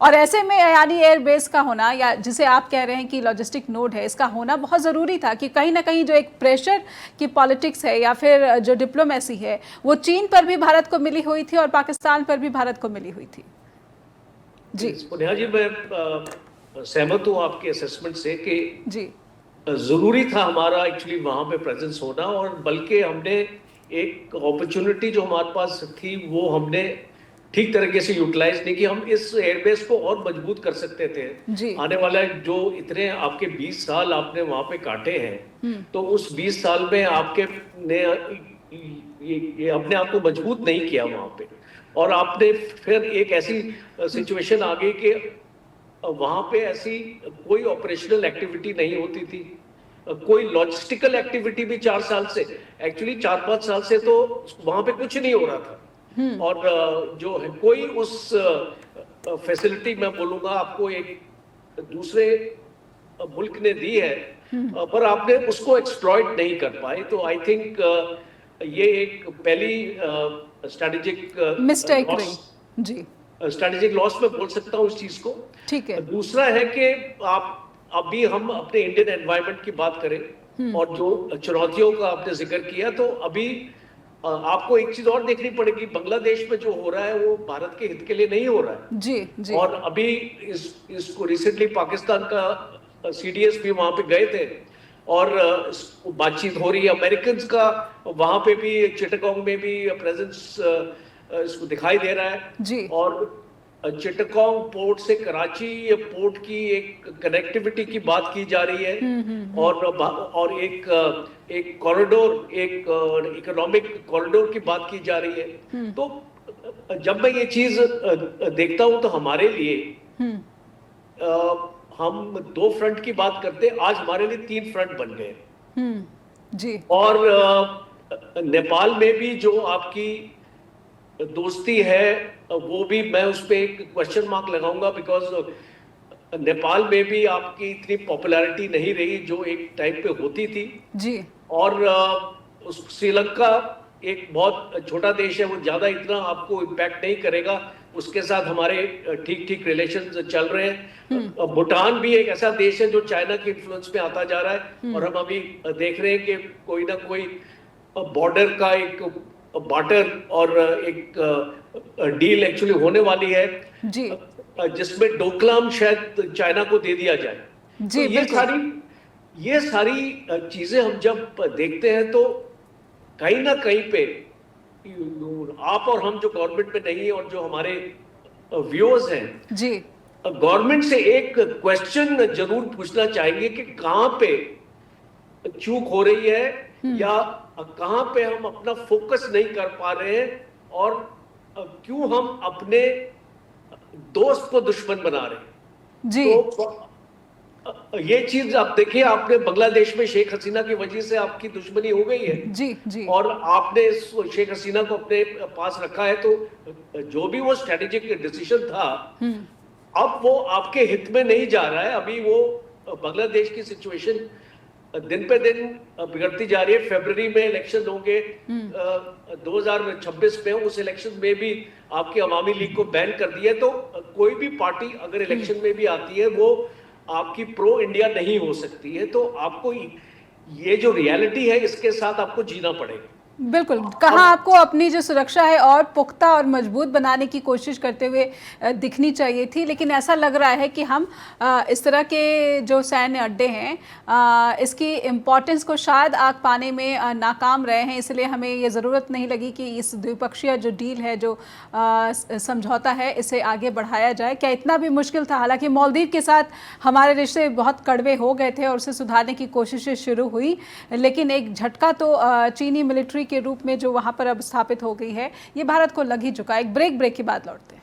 और ऐसे में यानी एयरबेस का होना, या जिसे आप कह रहे हैं कि लॉजिस्टिक नोड है, इसका होना बहुत ज़रूरी था कि कहीं ना कहीं जो एक प्रेशर की पॉलिटिक्स है या फिर जो डिप्लोमेसी है वो चीन पर भी भारत को मिली हुई थी और पाकिस्तान पर भी भारत को मिली हुई थी। जी नेहा जी, मैं सहमत हूँ आपके असेसमेंट से कि जी जरूरी था हमारा एक्चुअली वहां पे प्रेजेंस होना, और बल्कि हमने एक अपॉर्चुनिटी जो हमारे पास थी वो हमने ठीक तरीके से यूटिलाइज नहीं की। हम इस एयरबेस को और मजबूत कर सकते थे। जी आने वाला जो इतने आपके 20 साल आपने वहां पे काटे हैं, तो उस 20 साल में आपके ने ये अपने आप को मजबूत नहीं किया वहां पे, और आपने फिर एक ऐसी सिचुएशन आ गई कि वहां पे ऐसी कोई ऑपरेशनल एक्टिविटी नहीं होती थी, कोई लॉजिस्टिकल एक्टिविटी भी 4 साल से, एक्चुअली 4-5 साल से तो वहां पे कुछ नहीं हो रहा था। और जो है कोई उस फैसिलिटी, मैं बोलूंगा आपको, एक दूसरे मुल्क ने दी है, पर आपने उसको एक्सप्लॉइट नहीं कर पाए। तो आई थिंक ये एक पहली स्ट्रेटेजिक मिस्टेक रही। जी स्ट्रेटेजिक लॉस में बोल सकता हूँ इस चीज को। ठीक है। दूसरा है कि आप अभी हम अपने इंडियन एनवायरनमेंट की बात करें और जो चुनौतियों का आपने जिक्र किया, तो अभी आपको एक चीज और देखनी पड़ेगी, बांग्लादेश में जो हो रहा है वो भारत के हित के लिए नहीं हो रहा है। जी जी। और अभी इसको रिसेंटली पाकिस्तान का सीडीएस भी वहां पे गए थे और बातचीत हो रही है। अमेरिकन का वहां पे भी चिटगांव में भी प्रेजेंस इसको दिखाई दे रहा है जी। और चिटगांव पोर्ट से कराची पोर्ट की एक कनेक्टिविटी की बात की जा रही है और एक कॉरिडोर, एक इकोनॉमिक कॉरिडोर की बात की जा रही है। तो जब मैं ये चीज देखता हूं तो हमारे लिए हम 2 फ्रंट की बात करते हैं, आज हमारे लिए 3 फ्रंट बन गए। जी। और नेपाल में भी जो आपकी दोस्ती है वो भी मैं उस पर एक क्वेश्चन मार्क लगाऊंगा, बिकॉज नेपाल में भी आपकी इतनी पॉपुलैरिटी नहीं रही जो एक टाइम पे होती थी। जी। और श्रीलंका एक बहुत छोटा देश है, वो ज्यादा इतना आपको इम्पैक्ट नहीं करेगा, उसके साथ हमारे ठीक ठीक रिलेशन चल रहे हैं। भूटान भी एक ऐसा देश है जो चाइना के इन्फ्लुएंस में आता जा रहा है, और हम अभी देख रहे हैं कि कोई ना कोई बॉर्डर का एक बार्टर और एक डील एक्चुअली होने वाली है जी। जिसमें डोकलाम शायद चाइना को दे दिया जाए। जी, तो ये सारी चीजें हम जब देखते हैं तो कहीं ना कहीं पे आप और हम जो गवर्नमेंट में नहीं है और जो हमारे व्यूअर्स हैं जी, गवर्नमेंट से एक क्वेश्चन जरूर पूछना चाहेंगे कि कहां पे चूक हो रही है या कहां पे हम अपना फोकस नहीं कर पा रहे हैं, और क्यों हम अपने दोस्त को दुश्मन बना रहे हैं। जी। तो ये चीज आप देखिए, आपने बांग्लादेश में शेख हसीना की वजह से आपकी दुश्मनी हो गई है। जी जी। और आपने शेख हसीना को अपने पास रखा है, तो जो भी वो स्ट्रेटेजिक डिसीजन था अब वो आपके हित में नहीं जा रहा है। अभी वो बांग्लादेश की सिचुएशन दिन पे दिन बिगड़ती जा रही है। फरवरी में इलेक्शन होंगे 2026 में, उस इलेक्शन में भी आपकी अवामी लीग को बैन कर दिया है। तो कोई भी पार्टी अगर इलेक्शन में भी आती है वो आपकी प्रो इंडिया नहीं हो सकती है। तो आपको ये जो रियलिटी है इसके साथ आपको जीना पड़ेगा। बिल्कुल, कहाँ आपको अपनी जो सुरक्षा है और पुख्ता और मजबूत बनाने की कोशिश करते हुए दिखनी चाहिए थी, लेकिन ऐसा लग रहा है कि हम इस तरह के जो सैन्य अड्डे हैं इसकी इम्पोर्टेंस को शायद आग पाने में नाकाम रहे हैं। इसलिए हमें ये ज़रूरत नहीं लगी कि इस द्विपक्षीय जो डील है, जो समझौता है, इसे आगे बढ़ाया जाए। क्या इतना भी मुश्किल था? हालांकि मालदीव के साथ हमारे रिश्ते बहुत कड़वे हो गए थे और उसे सुधारने की कोशिशें शुरू हुई, लेकिन एक झटका तो चीनी मिलिट्री के रूप में जो वहां पर अब स्थापित हो गई है, ये भारत को लग ही चुका है। एक ब्रेक के बाद लौटते हैं।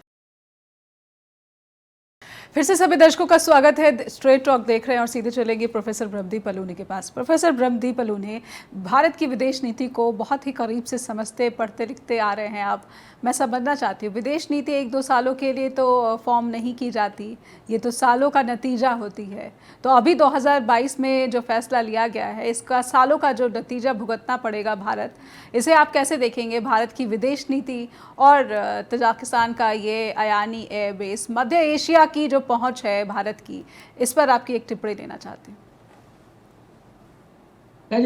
फिर से सभी दर्शकों का स्वागत है। स्ट्रेट टॉक देख रहे हैं और सीधे चलेंगे प्रोफेसर ब्रह्मदीप अलूनी के पास। प्रोफेसर ब्रह्मदीप अलूनी, भारत की विदेश नीति को बहुत ही करीब से समझते, पढ़ते लिखते आ रहे हैं आप। मैं समझना चाहती हूँ, विदेश नीति 1-2 सालों के लिए तो फॉर्म नहीं की जाती, ये तो सालों का नतीजा होती है। तो अभी 2022 में जो फैसला लिया गया है, इसका सालों का जो नतीजा भुगतना पड़ेगा भारत, इसे आप कैसे देखेंगे? भारत की विदेश नीति और तजाकिस्तान का ये अयानी एयरबेस, मध्य एशिया की जो पहुंच है भारत की, इस पर आपकी एक टिप्पणी लेना चाहती हूँ।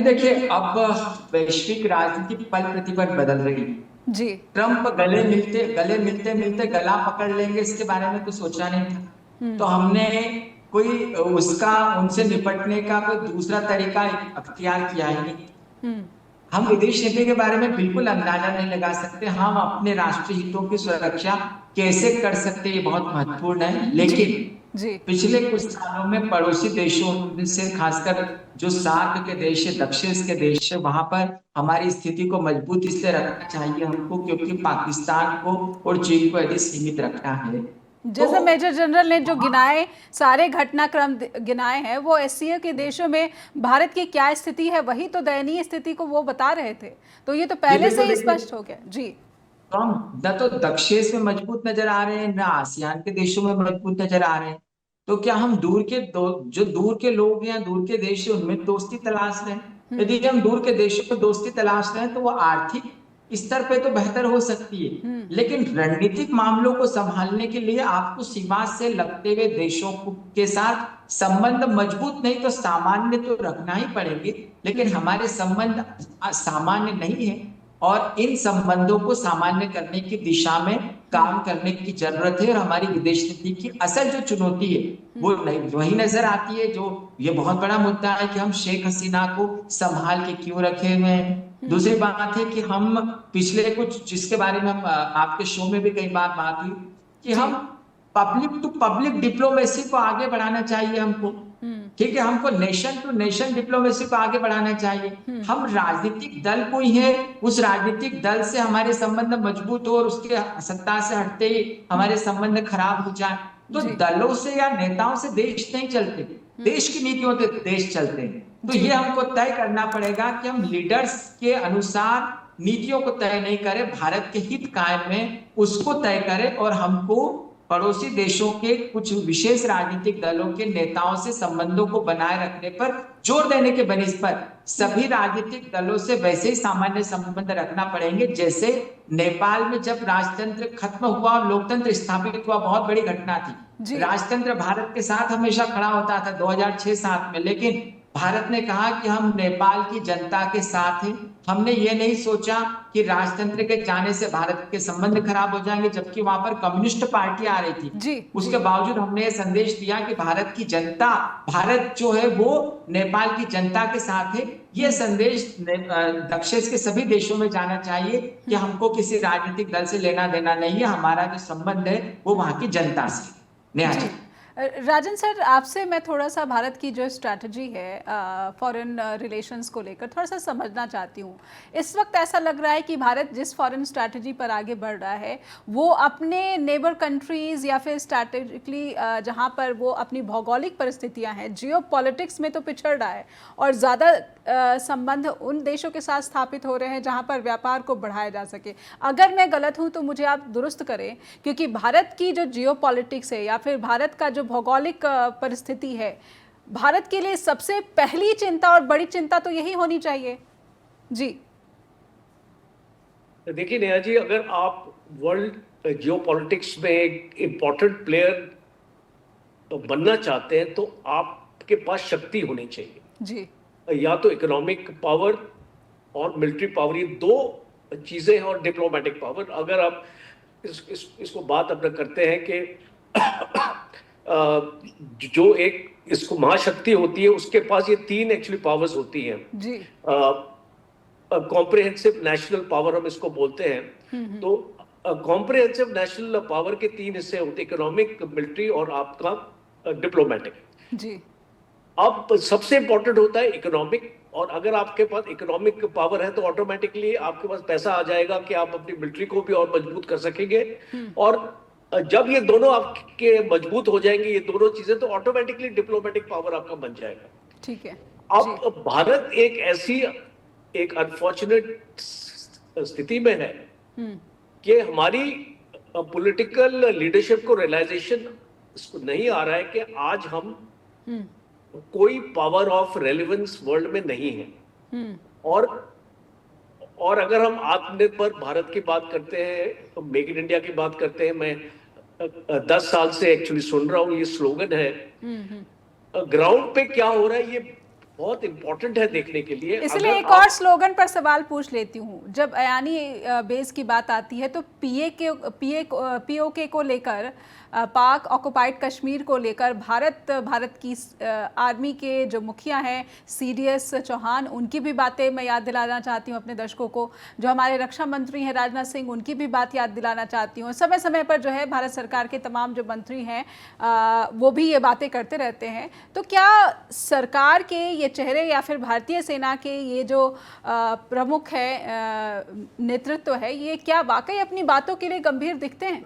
देखिए, अब वैश्विक राजनीति पल प्रतिपल बदल रही है जी। ट्रंप गले मिलते मिलते गला पकड़ लेंगे, इसके बारे में तो सोचा नहीं था। तो हमने कोई उसका उनसे निपटने का कोई दूसरा तरीका अख्तियार किया ही नहीं। हम विदेश नीति के बारे में बिल्कुल अंदाजा नहीं लगा सकते। हम अपने राष्ट्रीय हितों की सुरक्षा कैसे कर सकते, ये बहुत महत्वपूर्ण है। लेकिन जी। पिछले कुछ सालों में पड़ोसी देशों से, खासकर जो सार्क के देश है, दक्षिण के देश है, वहां पर हमारी स्थिति को मजबूत इसलिए रखना चाहिए हमको क्योंकि पाकिस्तान को और चीन को यदि सीमित रखना है। जैसे मेजर जनरल ने जो गिनाए सारे घटनाक्रम गिनाए हैं, वो एससीओ के देशों में भारत की क्या स्थिति है, वही तो दयनीय स्थिति को वो बता रहे थे। तो ये तो पहले से ही स्पष्ट हो गया। जी। तो हम न तो दक्षिण में मजबूत नजर आ रहे हैं, न आसियान के देशों में मजबूत नजर आ रहे हैं। तो क्या हम जो दूर के लोग हैं, दूर के देश है, उनमें दोस्ती तलाश रहे हैं? यदि हम दूर के देशों में दोस्ती तलाश रहे हैं तो वो आर्थिक स्तर पे तो बेहतर हो सकती है, लेकिन रणनीतिक मामलों को संभालने के लिए आपको सीमा से लगते हुए देशों के साथ संबंध मजबूत नहीं तो सामान्य तो रखना ही पड़ेंगे। लेकिन हमारे संबंध सामान्य नहीं है और इन संबंधों को सामान्य करने की दिशा में काम करने की जरूरत है। और हमारी विदेश नीति की असल जो चुनौती है वो वही नजर आती है, जो ये बहुत बड़ा मुद्दा है कि हम शेख हसीना को संभाल के क्यों रखे हुए हैं। दूसरी बात है कि हम पिछले कुछ, जिसके बारे में हम आपके शो में भी कई बार बात हुई, कि हम पब्लिक टू पब्लिक डिप्लोमेसी को आगे बढ़ाना चाहिए हमको। ठीक है, हमको नेशन टू नेशन डिप्लोमेसी को आगे बढ़ाना चाहिए। हम राजनीतिक दल को ही है, उस राजनीतिक दल से हमारे संबंध मजबूत हो और उसके सत्ता से हटते ही हमारे संबंध खराब हो जाए। तो दलों से या नेताओं से देश नहीं चलते, देश की नीतियों से देश चलते हैं। तो ये हमको तय करना पड़ेगा कि हम लीडर्स के अनुसार नीतियों को तय नहीं करें, भारत के हित कायम में उसको तय करें और हमको पड़ोसी देशों के कुछ विशेष राजनीतिक दलों के नेताओं से संबंधों को बनाए रखने पर जोर देने के बनिस्बत सभी राजनीतिक दलों से वैसे ही सामान्य संबंध रखना पड़ेंगे जैसे नेपाल में जब राजतंत्र खत्म हुआ और लोकतंत्र स्थापित हुआ, बहुत बड़ी घटना थी। राजतंत्र भारत के साथ हमेशा खड़ा होता था 2006-7 में, लेकिन भारत ने कहा कि हम नेपाल की जनता के साथ हैं। हमने ये नहीं सोचा कि राजतंत्र के जाने से भारत के संबंध खराब हो जाएंगे, जबकि वहां पर कम्युनिस्ट पार्टी आ रही थी। उसके बावजूद हमने ये संदेश दिया कि भारत की जनता, भारत जो है वो नेपाल की जनता के साथ है। ये संदेश दक्षिण के सभी देशों में जाना चाहिए कि हमको किसी राजनीतिक दल से लेना देना नहीं है, हमारा जो संबंध है वो वहां की जनता से। न्याय राजन सर, आपसे मैं थोड़ा सा भारत की जो स्ट्रैटेजी है फॉरेन रिलेशंस को लेकर थोड़ा सा समझना चाहती हूँ। इस वक्त ऐसा लग रहा है कि भारत जिस फॉरेन स्ट्रैटेजी पर आगे बढ़ रहा है वो अपने नेबर कंट्रीज़ या फिर स्ट्रैटेजिकली जहाँ पर वो अपनी भौगोलिक परिस्थितियाँ हैं, जियो पॉलिटिक्स में तो पिछड़ रहा है और ज़्यादा संबंध उन देशों के साथ स्थापित हो रहे हैं जहाँ पर व्यापार को बढ़ाया जा सके। अगर मैं गलत हूँ तो मुझे आप दुरुस्त करें, क्योंकि भारत की जो जियो पॉलिटिक्स है या फिर भारत का जो भौगोलिक परिस्थिति है, भारत के लिए सबसे पहली चिंता और बड़ी चिंता तो यही होनी चाहिए। जी देखिए नेहा जी, अगर आप वर्ल्ड जियोपॉलिटिक्स में एक इम्पोर्टेंट प्लेयर बनना चाहते हैं तो आपके पास शक्ति होनी चाहिए जी। या तो इकोनॉमिक पावर और मिलिट्री पावर, ये दो चीजें हैं, और डिप्लोमेटिक पावर। अगर आप इसको बात अपना करते हैं कि जो एक इसको महाशक्ति होती है उसके पास ये तीन एक्चुअली पावर्स होती हैं जी। कॉम्प्रिहेंसिव नेशनल पावर हम इसको बोलते हैं। तो कॉम्प्रिहेंसिव नेशनल पावर के तीन हिस्से होते हैं, इकोनॉमिक, मिलिट्री और आपका डिप्लोमेटिक जी। अब सबसे इंपॉर्टेंट होता है इकोनॉमिक, और अगर आपके पास इकोनॉमिक पावर है तो ऑटोमेटिकली आपके पास पैसा आ जाएगा कि आप अपनी मिलिट्री को भी और मजबूत कर सकेंगे और जब ये दोनों आपके मजबूत हो जाएंगे, ये दोनों चीजें, तो ऑटोमेटिकली डिप्लोमेटिक पावर आपका बन जाएगा। ठीक है जी। अब भारत एक ऐसी एक अनफॉर्चुनेट स्थिति में है कि हमारी पॉलिटिकल लीडरशिप को रियलाइजेशन इसको नहीं आ रहा है कि आज हम कोई पावर ऑफ रेलेवेंस वर्ल्ड में नहीं है। और और अगर हम आत्मनिर्भर भारत की बात करते हैं, मेक इन इंडिया की बात करते हैं, मैं 10 साल से एक्चुअली सुन रहा हूँ ये स्लोगन है। ग्राउंड पे क्या हो रहा है ये बहुत इंपॉर्टेंट है देखने के लिए। इसलिए एक और स्लोगन पर सवाल पूछ लेती हूँ। जब अयानी बेस की बात आती है तो पीओके को लेकर, पाक ऑक्युपाइड कश्मीर को लेकर भारत की आर्मी के जो मुखिया हैं सीडीएस चौहान, उनकी भी बातें मैं याद दिलाना चाहती हूँ अपने दर्शकों को। जो हमारे रक्षा मंत्री हैं राजनाथ सिंह, उनकी भी बात याद दिलाना चाहती हूँ। समय समय पर जो है भारत सरकार के तमाम जो मंत्री हैं वो भी ये बातें करते रहते हैं। तो क्या सरकार के ये चेहरे या फिर भारतीय सेना के ये जो प्रमुख है नेतृत्व है, ये क्या वाकई अपनी बातों के लिए गंभीर दिखते हैं?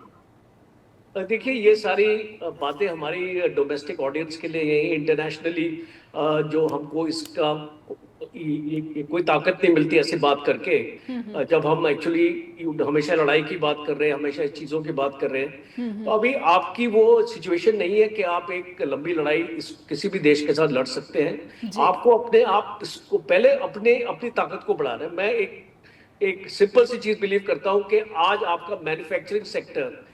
देखिए, ये सारी बातें हमारी डोमेस्टिक ऑडियंस के लिए, यही इंटरनेशनली जो हमको इसका कोई ताकत नहीं मिलती ऐसी बात करके। जब हम एक्चुअली हमेशा लड़ाई की बात कर रहे हैं, हमेशा इस चीजों की बात कर रहे हैं, तो अभी आपकी वो सिचुएशन नहीं है कि आप एक लंबी लड़ाई किसी भी देश के साथ लड़ सकते हैं। आपको आप इसको पहले अपनी ताकत को बढ़ाना है। मैं एक सिंपल सी चीज बिलीव करता हूं कि आज आपका मैन्युफैक्चरिंग सेक्टर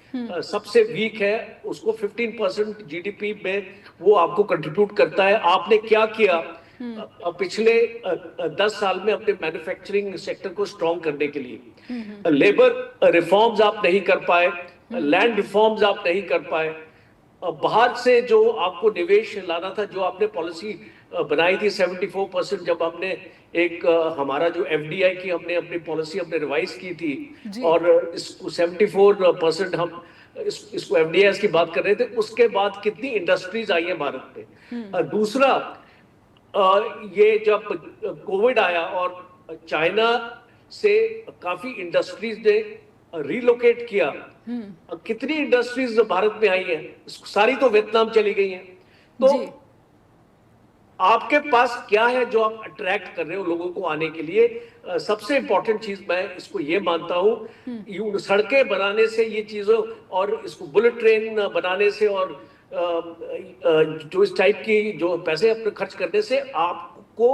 सबसे वीक है, उसको 15% जीडीपी में वो आपको कंट्रीब्यूट करता है। आपने क्या किया पिछले 10 साल में अपने मैन्युफैक्चरिंग सेक्टर को स्ट्रॉन्ग करने के लिए? लेबर रिफॉर्म्स आप नहीं कर पाए, लैंड रिफॉर्म्स आप नहीं कर पाए, बाहर से जो आपको निवेश लाना था, जो आपने पॉलिसी बनाई थी 74%, जब हमने एक हमारा जो एफडीआई की हमने अपनी पॉलिसी हमने रिवाइज की थी, और इसको 74% हम इसको एफडीआई की बात कर रहे थे, उसके बाद कितनी इंडस्ट्रीज आई है भारत में। दूसरा, ये जब कोविड आया और चाइना से काफी इंडस्ट्रीज ने रिलोकेट किया, कितनी इंडस्ट्रीज भारत में आई हैं? सारी तो वियतनाम चली गई हैं। तो आपके पास क्या है जो आप अट्रैक्ट कर रहे हो लोगों को आने के लिए? सबसे इंपॉर्टेंट चीज मैं इसको ये मानता हूँ, सड़कें बनाने से ये चीजों, और इसको बुलेट ट्रेन बनाने से, और जो इस टाइप की जो पैसे अपने खर्च करने से आपको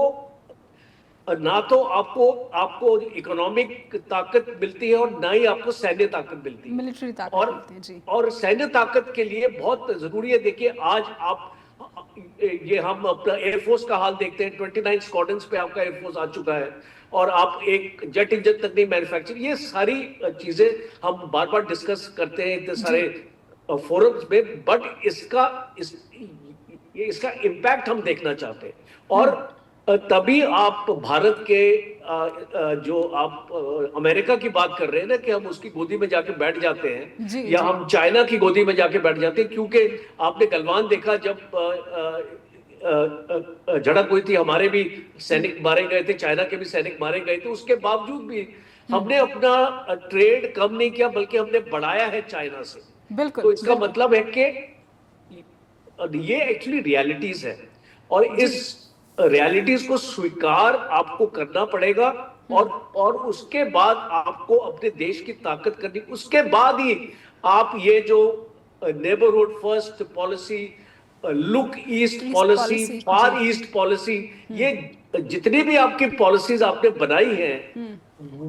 ना तो आपको इकोनॉमिक ताकत मिलती है, और ना ही आपको सैन्य ताकत मिलती है, मिलिट्री ताकत मिलती है जी। और सैन्य ताकत के लिए बहुत जरूरी है। देखिए, आज आप ये हम अपना एयरफोर्स का हाल देखते हैं, 29 स्क्वाड्रन्स पे आपका एयरफोर्स आ चुका है, और आप एक जेट इंजन तक नहीं मैन्युफैक्चर। ये सारी चीजें हम बार बार डिस्कस करते हैं इतने सारे फोरम्स में, बट इसका इम्पैक्ट हम देखना चाहते हैं। और तभी आप भारत के जो आप अमेरिका की बात कर रहे हैं ना, कि हम उसकी गोदी में जाके बैठ जाते हैं, या हम चाइना की गोदी में जाके बैठ जाते हैं, क्योंकि आपने गलवान देखा, जब झड़प हुई थी, हमारे भी सैनिक मारे गए थे, चाइना के भी सैनिक मारे गए थे, उसके बावजूद भी हमने अपना ट्रेड कम नहीं किया, बल्कि हमने बढ़ाया है चाइना से। बिल्कुल। तो इसका मतलब है कि ये एक्चुअली रियलिटीज है, और इस रियलिटीज को स्वीकार आपको करना पड़ेगा, और उसके बाद आपको अपने देश की ताकत करनी, उसके बाद ही आप ये जो neighbourhood first policy, look east policy, far east policy, ये जितनी भी आपकी पॉलिसीज आपने बनाई हैं,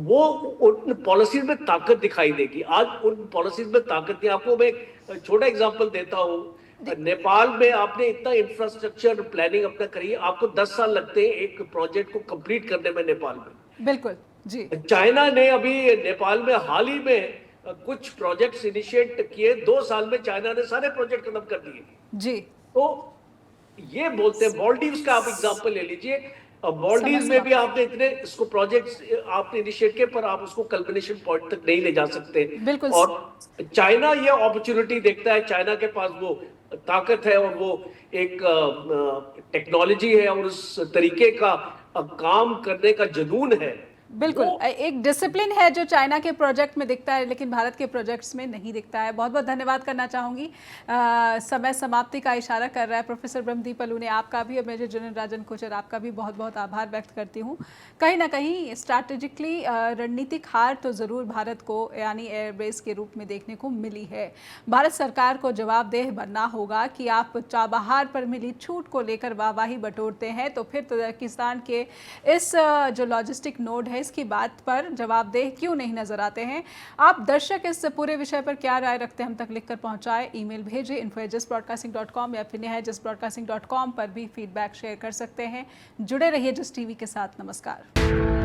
वो उन पॉलिसीज में ताकत दिखाई देगी। आज उन पॉलिसीज में ताकत नहीं। आपको मैं एक छोटा एग्जांपल देता हूँ। नेपाल में आपने इतना इंफ्रास्ट्रक्चर प्लानिंग अपना करी है, आपको 10 साल लगते हैं एक प्रोजेक्ट को कंप्लीट करने में नेपाल में। बिल्कुल जी। चाइना ने अभी नेपाल में हाल ही में कुछ प्रोजेक्ट्स इनिशिएट किए, 2 साल में चाइना ने सारे प्रोजेक्ट खत्म कर दिए जी। तो ये बोलते हैं, मॉलडीव्स का आप एग्जांपल ले लीजिए, मॉलडीव्स में भी आपने इतने इसको प्रोजेक्ट्स आपने इनिशिएट किए, पर आप उसको कल्मिनेशन पॉइंट तक नहीं ले जा सकते। बिल्कुल। और चाइना ये अपॉर्चुनिटी देखता है, चाइना के पास वो ताकत है, और वो एक टेक्नोलॉजी है, और उस तरीके का काम करने का जुनून है, बिल्कुल, एक डिसिप्लिन है जो चाइना के प्रोजेक्ट में दिखता है लेकिन भारत के प्रोजेक्ट्स में नहीं दिखता है। बहुत बहुत धन्यवाद करना चाहूँगी। समय समाप्ति का इशारा कर रहा है प्रोफेसर ब्रह्मदीप अल्लूने, आपका भी और मेजर जनरल राजन कोचर आपका भी बहुत बहुत आभार व्यक्त करती हूँ। कहीं ना कहीं स्ट्रैटेजिकली रणनीतिक हार तो ज़रूर भारत को यानी एयरबेस के रूप में देखने को मिली है। भारत सरकार को जवाबदेह बनना होगा कि आप चाबहार पर मिली छूट को लेकर वाहवाही बटोरते हैं तो फिर तजाकिस्तान के इस जो लॉजिस्टिक नोड है इसकी बात पर जवाबदेह क्यों नहीं नजर आते हैं। आप दर्शक इस पूरे विषय पर क्या राय रखते हैं हम तक लिखकर पहुंचाएं, ईमेल भेजें info@justbroadcasting.com या फिर justbroadcasting.com पर भी फीडबैक शेयर कर सकते हैं। जुड़े रहिए जस्ट टीवी के साथ। नमस्कार।